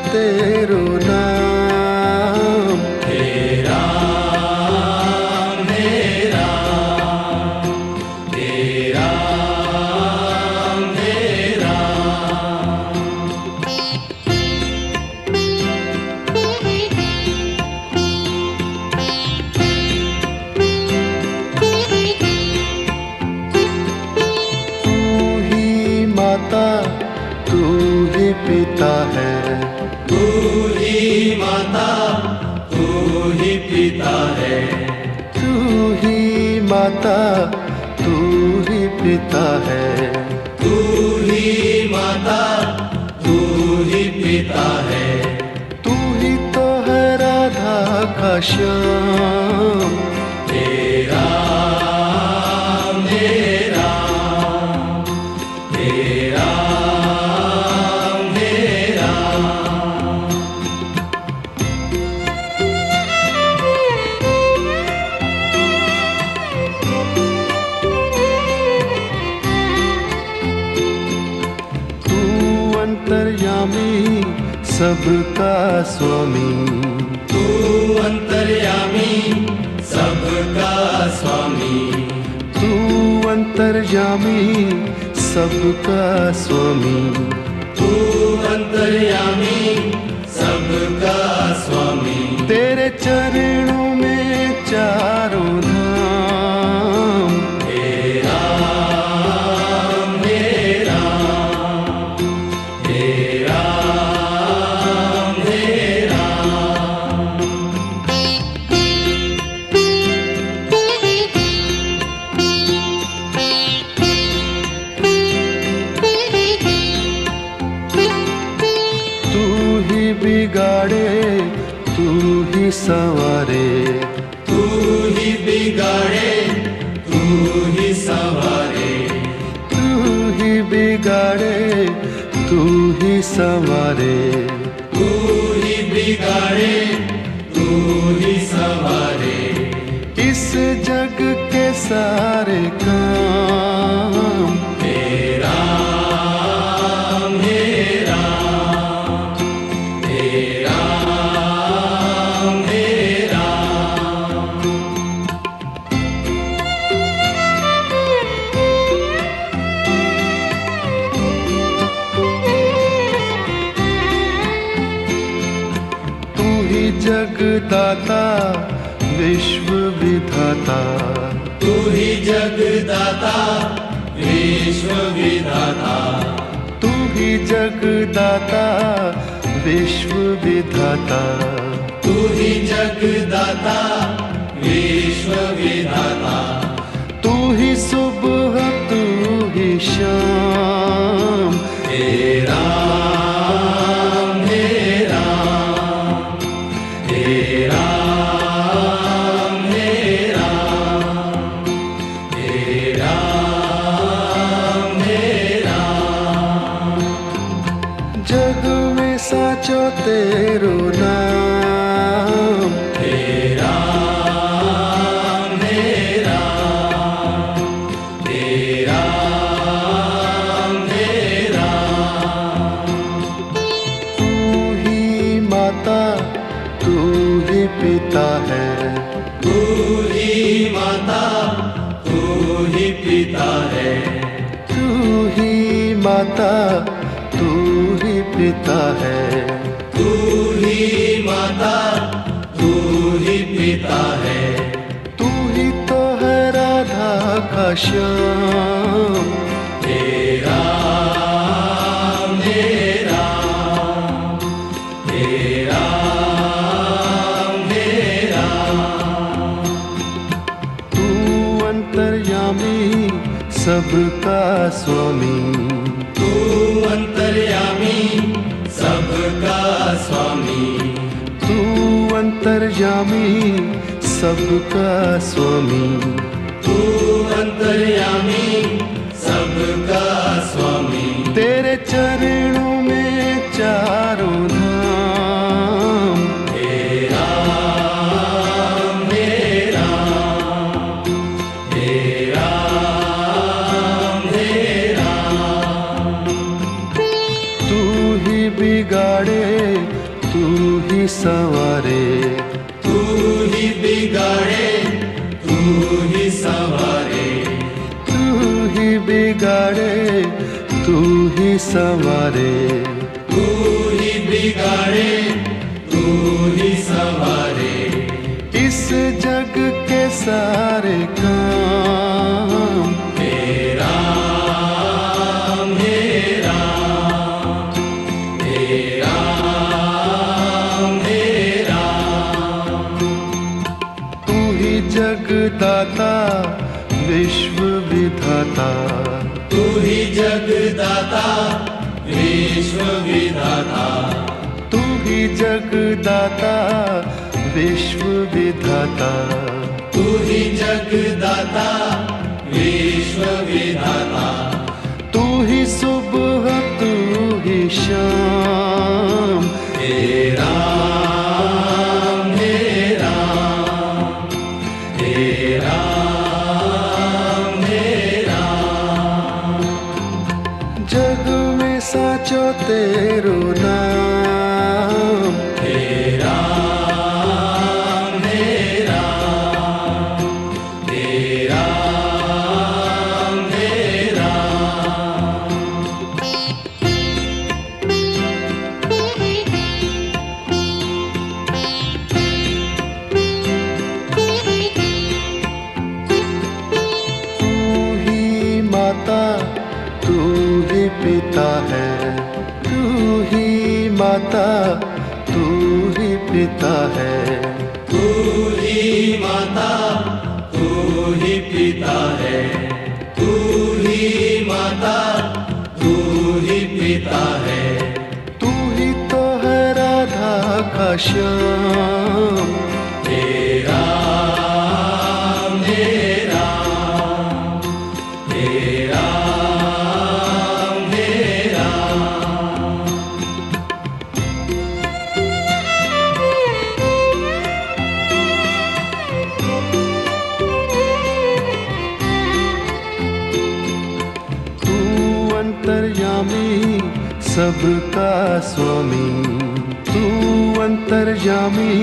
तेरो नाम। हे राम हे राम हे राम हे राम। तू ही माता तू ही पिता है, तू ही माता तू ही पिता है, तू ही माता तू ही पिता है। तू ही माता तू ही पिता है। तू ही तो है राधा का श्याम। हे राम हे राम हे राम हे राम। तू अंतर्यामी सबका स्वामी, तू अंतर्यामी सबका स्वामी, तू अंतर्यामी सबका स्वामी। तू अंतर्यामी सबका स्वामी। तेरे चरणों में चारों धाम। हे राम हे राम हे राम हे राम। तू ही बिगाड़े तू ही संवारे, तू ही बिगाड़े तू ही संवारे, तू ही बिगाड़े तू ही संवारे। तू ही बिगाड़े तू ही संवारे। इस जग के सारे काम। हे राम हे राम हे राम हे राम। तू ही जगदाता विश्व विधाता, तू ही जगदाता विश्व विधाता, तू ही जगदाता विश्व विधाता। तू ही जगदाता विश्व विधाता। तू ही सुबह तू ही शाम। हे राम हे राम हे राम हे राम हे राम हे राम। जग में साचो तेरो नाम। हे राम हे राम हे राम हे राम। तू ही माता तू ही पिता है, तू ही माता तू ही पिता है, तू ही माता तू ही पिता है। तू ही माता तू ही पिता है। तू ही तो है राधा का श्याम। हे राम हे राम हे राम हे राम। तू अंतर्यामी सबका स्वामी, तू अंतर्यामी सबका स्वामी, तू अंतर्यामी सबका स्वामी। तू अंतर्यामी सबका स्वामी। तेरे चरणों में चारों धाम। हे राम हे राम हे राम हे राम। तू ही बिगाड़े ही संवारे, तू ही बिगाड़े तू ही संवारे, तू ही बिगाड़े तू ही संवारे, इस जग के सारे काम। हे राम हे राम, हे राम हे राम, तू ही जगदाता विश्व विधाता, तू ही जगदाता विश्व विधाता, तू ही जगदाता विश्व विधाता, तू ही जगदाता विश्व विधाता, तू ही सुबह तू ही शाम। हे राम हे राम, हे राम हे राम, जग में साचो तेरो नाम। हे राम हे राम, हे राम हे राम, तू ही माता तू ही पिता है, तू ही माता तू ही पिता है, तू ही माता तू ही पिता है, तू ही माता तू ही पिता है, तू ही तो है राधा का श्याम। हे राम हे राम, हे राम हे राम, तू अंतर्यामी सबका स्वामी, तू अंतर्यामी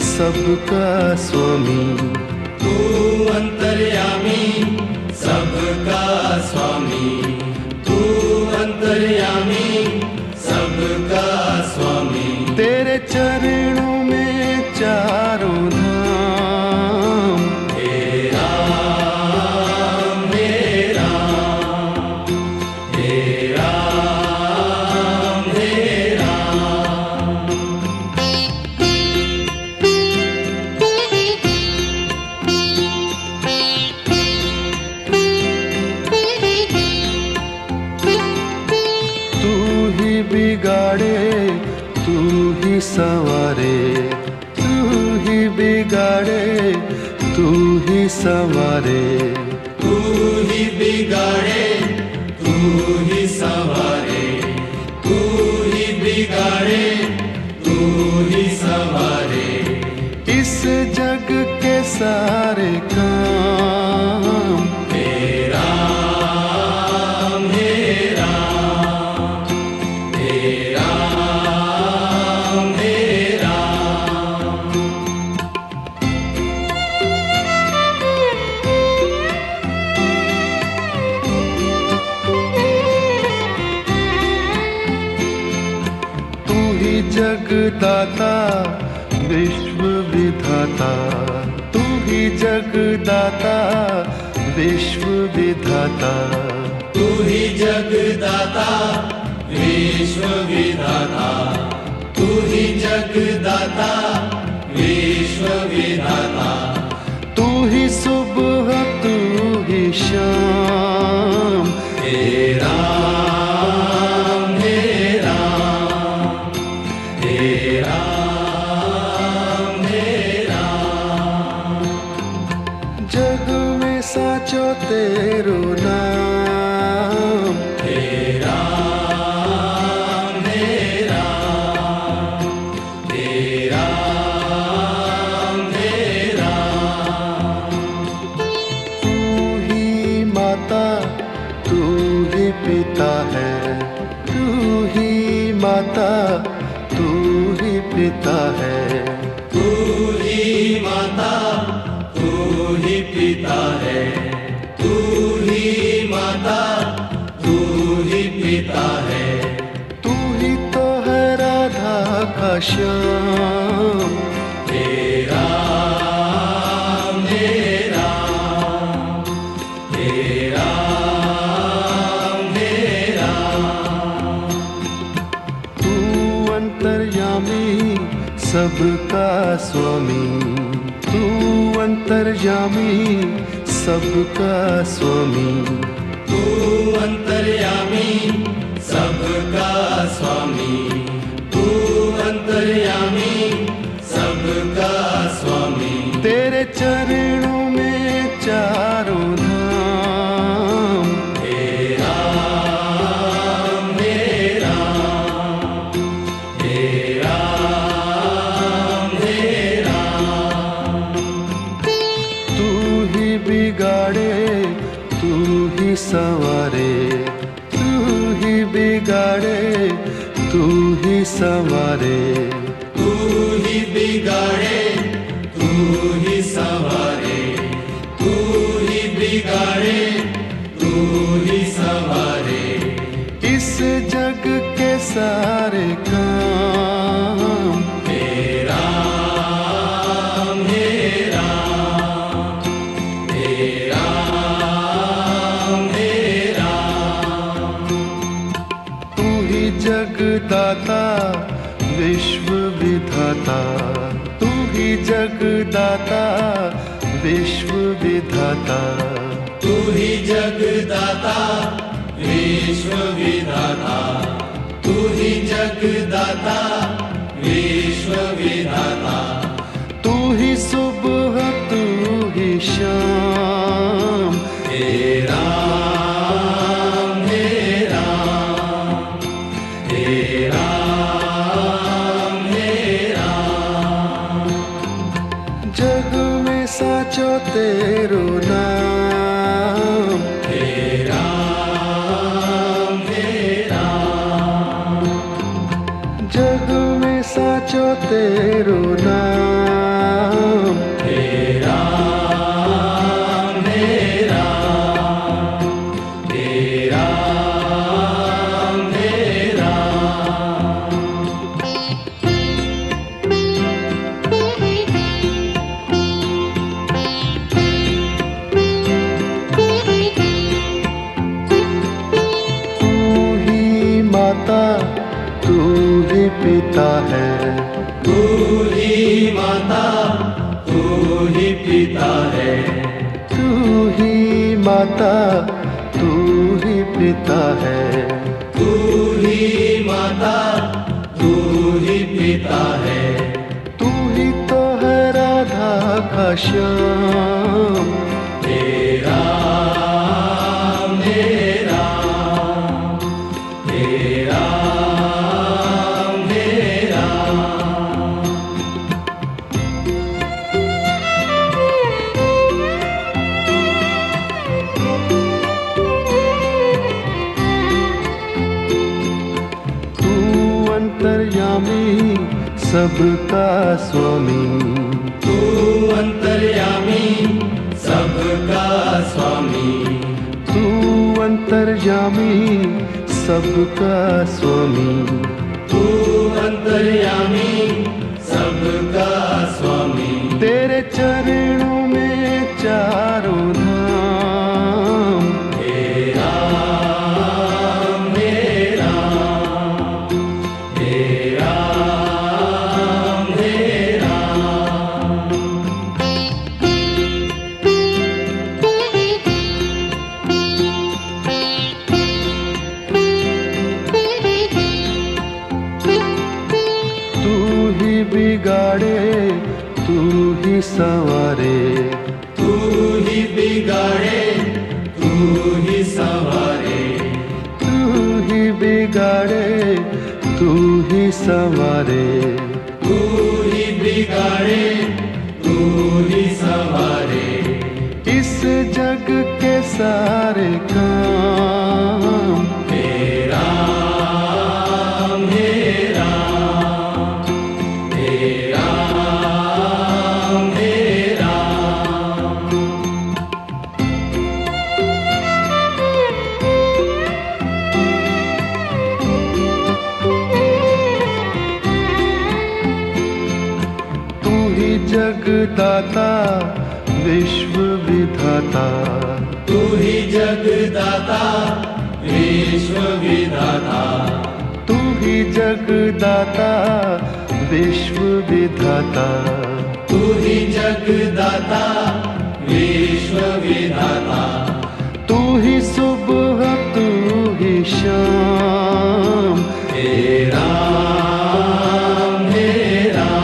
सबका स्वामी, तू अंतर्यामी सबका स्वामी, तू अंतर्यामी सबका स्वामी, तेरे चरणों में चारों धाम। हे राम हे राम, हे राम हे राम, तू ही बिगाड़े तू ही संवारे, तू ही बिगाड़े तू ही संवारे, तू ही बिगाड़े तू ही संवारे, तू ही बिगाड़े तू ही संवारे, इस जग के सारे काम। हे राम हे राम, हे राम हे राम, तू ही जगदाता विश्व विधाता, तू ही जगदाता विश्व विधाता, तू ही जगदाता विश्व विधाता, तू ही जगदाता विश्व विधाता, तू ही सुबह तू ही शाम। हे राम हे राम, हे राम हे राम, जग में साचो तेरो नाम। हे राम हे राम, हे राम हे राम, तू ही माता तू ही पिता है, तू ही माता तू ही पिता है, तू ही माता तू तू ही पिता है, तू ही माता, तू ही पिता है। तू ही तो है राधा का श्याम। हे राम, हे राम, हे राम, हे राम। तू अंतर्यामी सबका स्वामी, तू अंतर्यामी सबका स्वामी। तू अंतर्यामी सबका स्वामी, तू अंतर्यामी सबका स्वामी। तेरे चरणों में चारों धाम। हे राम, हे राम, हे राम, हे राम। तू ही बिगाड़े तू ही संवारे, तू ही बिगाड़े तू ही संवारे। तू ही बिगाड़े, तू ही संवारे, तू ही बिगाड़े, तू ही संवारे। इस जग के सारे काम। हे राम, हे राम, हे राम, हे राम। तू ही जगदाता विश्व विधाता, तू ही जगदाता विश्व विधाता। तू ही जगदाता विश्व विधाता, तू ही जगदाता विश्व विधाता। तू ही सुबह तू ही शाम। हे राम, हे राम, हे राम, हे राम। जग में साचो तेरो नाम। हे राम, हे राम। जग में साचो तेरो नाम। हे राम, हे राम, हे राम, हे राम। तू ही माता तू ही पिता है, तू ही माता, तू ही पिता है। तू ही माता तू ही पिता है। तू ही माता, तू ही पिता है। तू ही तो है राधा का श्याम। हे राम, हे राम, हे राम, हे राम। तू अंतर्यामी सबका स्वामी, तू अंतर्यामी सबका स्वामी, तू अंतर्यामी सबका स्वामी। तू अंतर्यामी सबका स्वामी। तेरे चरणों में चारों धाम। हे राम, हे राम, हे राम, हे राम। तू ही बिगाड़े तू ही संवारे, तू ही बिगाड़े, तू ही संवारे। तू ही बिगाड़े तू ही संवारे। तू ही बिगाड़े, तू ही संवारे। इस जग के सारे काम। हे राम, हे राम, हे राम, हे राम। जगदाता विश्व विधाता, तू ही जगदाता विश्व विधाता, तू ही जगदाता विश्व विधाता, तू ही जगदाता विश्व विधाता, तू ही सुबह तू ही शाम, हे राम हे राम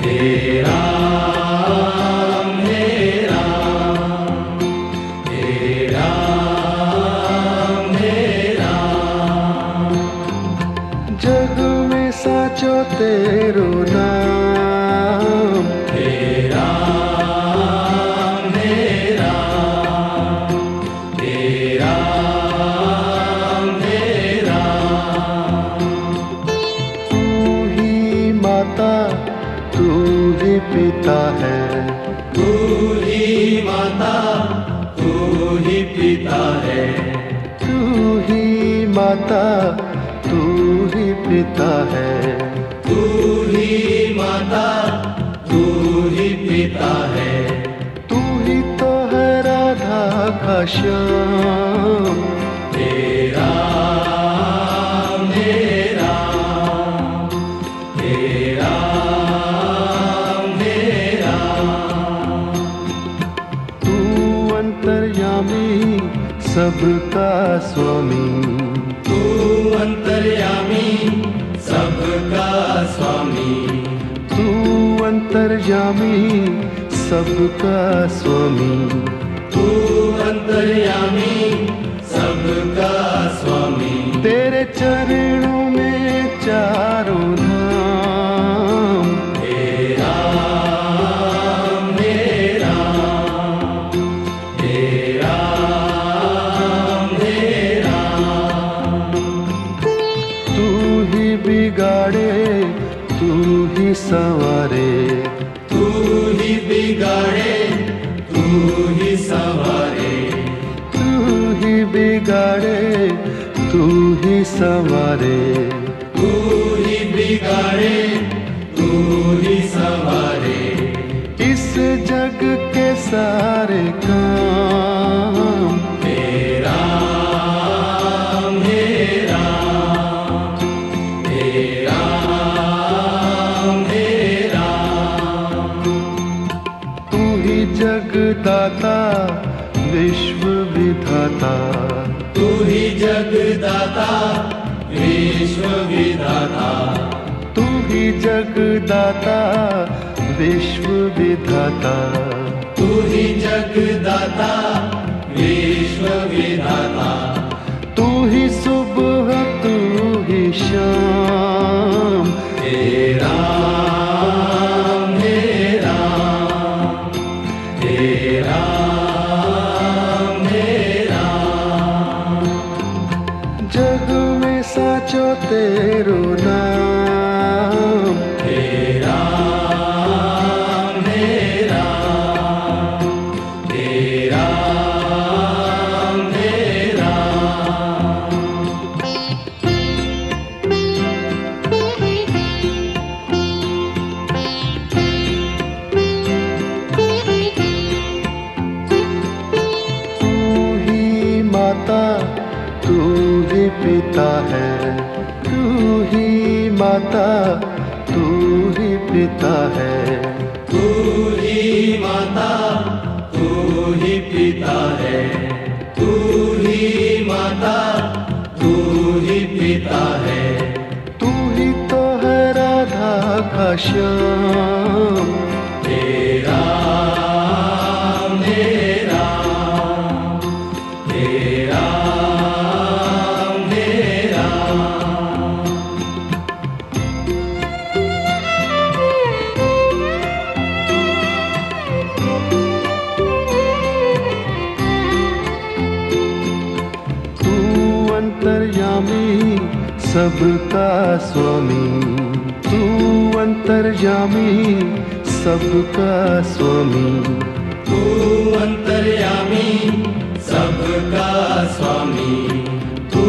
हे राम हे राम हे राम हे राम। जग में साचो तेरो नाम, हे राम हे राम हे राम हे राम। तू ही माता तू ही पिता है, तू ही माता तू ही पिता है, तू ही माता तू ही पिता है, तू ही माता तू ही पिता है, तू ही तो है राधा का श्याम, हे राम हे राम हे राम हे राम। तू अंतर्यामी सबका स्वामी, तू अंतर्यामी सबका स्वामी, तू अंतर्यामी सबका स्वामी, तू अंतर्यामी सबका स्वामी। तेरे चरणों में चारों धाम, हे राम हे राम हे राम हे राम। तू ही बिगाड़े तू ही संवारे, तू ही बिगाड़े तू ही संवारे, तू ही बिगाड़े तू ही संवारे, तू ही बिगाड़े तू ही संवारे। इस जग के सारे काम, हे राम हे राम हे राम हे राम। तू ही जगदाता विश्व विधाता, तू ही जगदाता विश्व विधाता, तू ही जगदाता विश्व विधाता, तू ही जगदाता विश्व विधाता, तू ही सुबह तू ही शाम, हे राम हे राम हे राम हे राम। जग में साचो तेरो नाम, हे राम हे राम हे राम हे राम। तू ही माता तू ही पिता है, तू ही माता तू ही पिता है, तू ही माता तू ही पिता है, तू ही माता तू ही पिता है, तू ही तो है राधा का श्याम, हे राम हे राम हे राम हे राम। तू अंतर्यामी सबका स्वामी, तू अंतर्यामी सबका स्वामी, तू अंतर्यामी सबका स्वामी, तू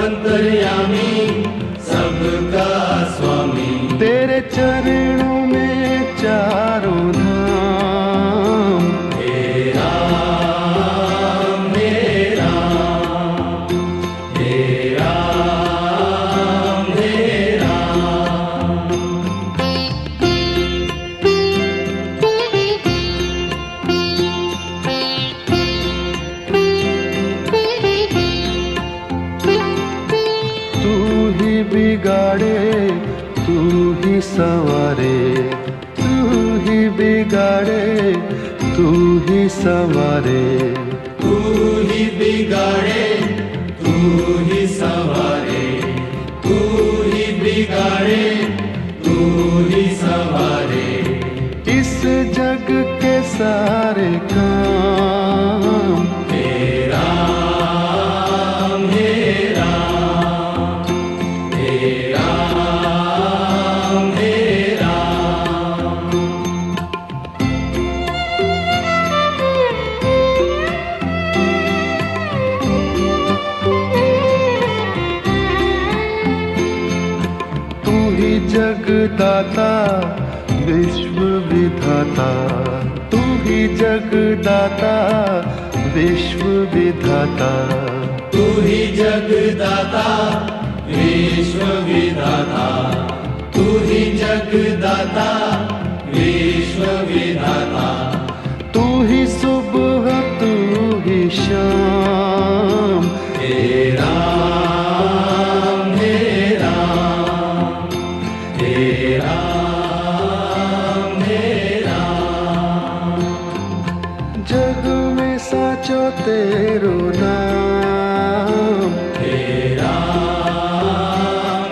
अंतर्यामी सबका स्वामी। तेरे चरणों में चारों तू ही संवारे, तू ही बिगाड़े, तू ही संवारे, तू ही बिगाड़े, तू ही संवारे। इस जग के सारे काम तेरा मेरा, तेरा मेरा। तू ही जगदाता विश्व विधाता, तू ही जगदाता विश्व विधाता, तू ही जगदाता विश्व विधाता, तू ही जगदाता विश्व विधाता। तू ही सुबह तू ही शाम, तेरा मेरा, तेरा मेरा। जग में साचो तेरो नाम, तेरा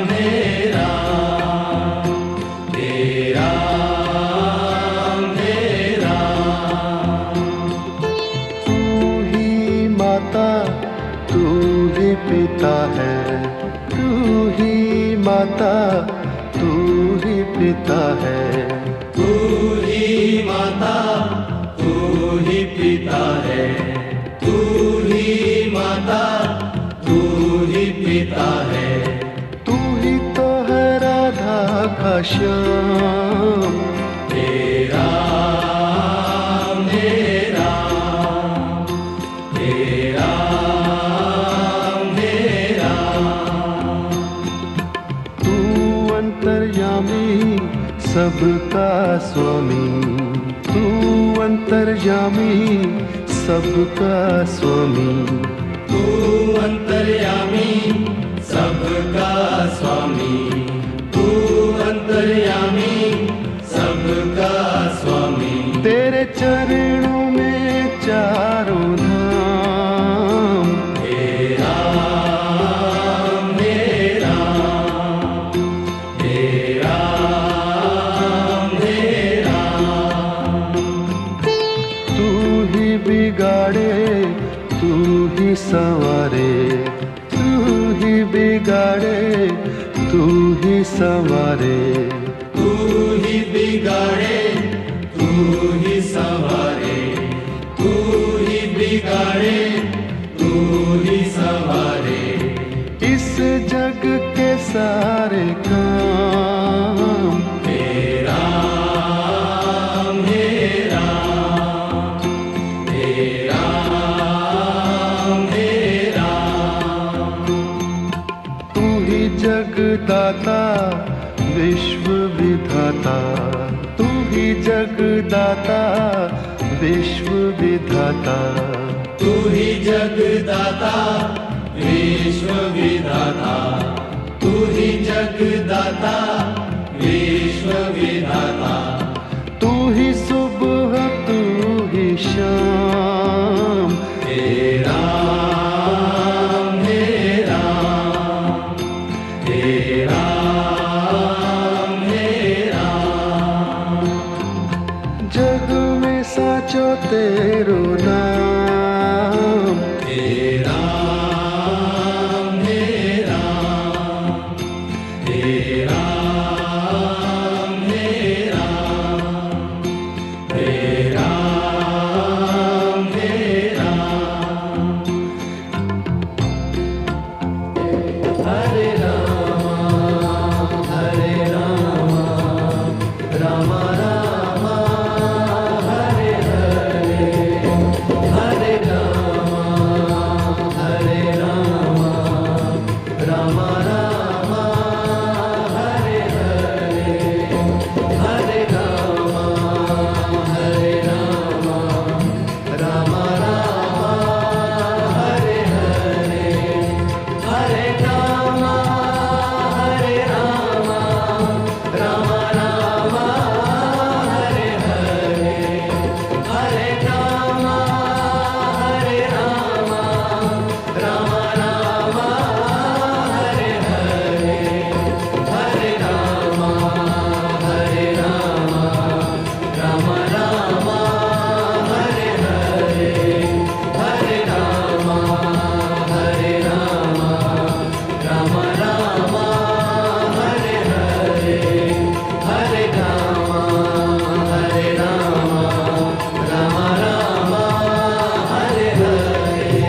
मेरा, तेरा मेरा। तू ही माता तू ही पिता है, तू ही माता तू ही पिता है, तू ही माता, तू ही पिता है, तू ही माता, तू ही पिता है। तू ही तो है राधा का श्याम, तेरा मेरा, तेरा मेरा। तू अंतर्यामी सबका स्वामी, तू अंतर्यामी सबका स्वामी, तू अंतर्यामी सबका स्वामी, तू अंतर्यामी सबका स्वामी। तेरे चरणों में चारों धाम, तेरा मेरा, तेरा मेरा। तू ही बिगाड़े तू ही संवारे, तू ही बिगाड़े तू ही संवारे, तू ही बिगाड़े, तू ही संवारे, तू ही बिगाड़े, तू ही संवारे। इस जग के सारे काम तेरा मेरा, तेरा मेरा। तू ही जगदाता विश्व विधाता, तू ही जगदाता विश्व विधाता, तू ही जगदाता विश्व विधाता, तू ही जगदाता विश्व विधाता। तू ही सुबह तू ही शाम, तेरा मेरा, तेरा मेरा। जग में साचो तेरो